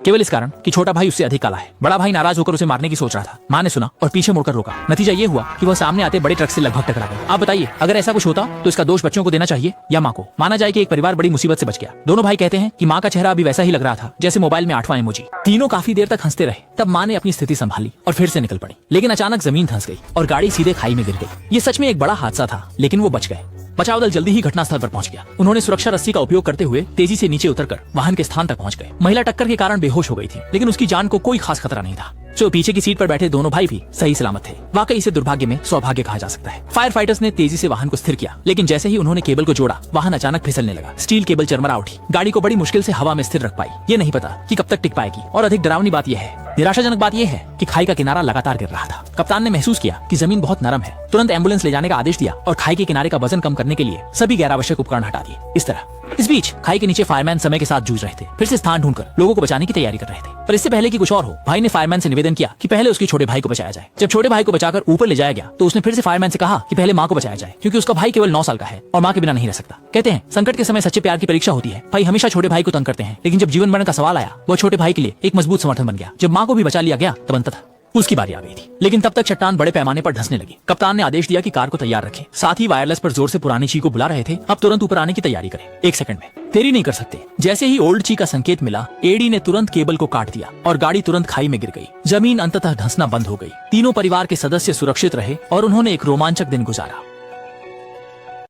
केवल इस कारण कि छोटा भाई उससे अधिक काला है। बड़ा भाई नाराज होकर उसे मारने की सोच रहा था। माँ ने सुना और पीछे मुड़कर रोका। नतीजा ये हुआ कि वह सामने आते बड़े ट्रक से लगभग टकरा गया। आप बताइए, अगर ऐसा कुछ होता तो इसका दोष बच्चों को देना चाहिए या माँ को? माना जाए कि एक परिवार बड़ी मुसीबत से बच गया। दोनों भाई कहते हैं कि माँ का चेहरा अभी वैसा ही लग रहा था जैसे मोबाइल में 8वां इमोजी। तीनों काफी देर तक हंसते रहे। तब माँ ने अपनी स्थिति संभाली और फिर से निकल पड़ी। लेकिन अचानक जमीन धंस गई और गाड़ी सीधे खाई में गिर गई। ये सच में एक बड़ा हादसा था, लेकिन वो बच गए। बचाव दल जल्दी ही घटनास्थल पर पहुंच गया। उन्होंने सुरक्षा रस्सी का उपयोग करते हुए तेजी से नीचे उतरकर वाहन के स्थान तक पहुंच गए। महिला टक्कर के कारण बेहोश हो गई थी, लेकिन उसकी जान को कोई खास खतरा नहीं था। जो पीछे की सीट पर बैठे दोनों भाई भी सही सलामत थे। वाकई इसे दुर्भाग्य में सौभाग्य कहा जा सकता है। फायर फाइटर्स ने तेजी से वाहन को स्थिर किया, लेकिन जैसे ही उन्होंने केबल को जोड़ा, वाहन अचानक फिसलने लगा। स्टील केबल चरमरा उठी। गाड़ी को बड़ी मुश्किल से हवा में स्थिर रख पाई। ये नहीं पता कि कब तक टिक पाएगी। और अधिक डरावनी बात यह है, निराशाजनक बात यह है कि खाई का किनारा लगातार गिर रहा था। कप्तान ने महसूस किया कि जमीन बहुत नरम है। तुरंत एम्बुलेंस ले जाने का आदेश दिया और खाई के किनारे का वजन कम करने के लिए सभी गैर आवश्यक उपकरण हटा दिए। इस बीच खाई के नीचे फायरमैन समय के साथ जूझ रहे थे। फिर से स्थान ढूंढकर लोगों को बचाने की तैयारी कर रहे थे। पर इससे पहले कि कुछ और हो, भाई ने फायरमैन से निवेदन किया कि पहले उसके छोटे भाई को बचाया जाए। जब छोटे भाई को बचाकर ऊपर ले जाया गया तो उसने फिर से फायरमैन से कहा कि पहले माँ को बचाया जाए, क्योंकि उसका भाई केवल 9 साल का है और माँ के बिना नहीं रह सकता। कहते हैं संकट के समय सच्चे प्यार की परीक्षा होती है। भाई हमेशा छोटे भाई को तंग करते हैं, लेकिन जब जीवन मरण का सवाल आया, वह छोटे भाई के लिए एक मजबूत समर्थन बन गया। जब माँ को भी बचा लिया गया तब अंततः उसकी बारी आ गई थी। लेकिन तब तक चट्टान बड़े पैमाने पर धंसने लगी। कप्तान ने आदेश दिया कि कार को तैयार रखें। साथ ही वायरलेस पर जोर से पुरानी ची को बुला रहे थे, अब तुरंत ऊपर आने की तैयारी करें। 1 सेकंड में देरी नहीं कर सकते। जैसे ही ओल्ड ची का संकेत मिला, एडी ने तुरंत केबल को काट दिया और गाड़ी तुरंत खाई में गिर गई। जमीन अंततः धंसना बंद हो गई। तीनों परिवार के सदस्य सुरक्षित रहे और उन्होंने एक रोमांचक दिन गुजारा।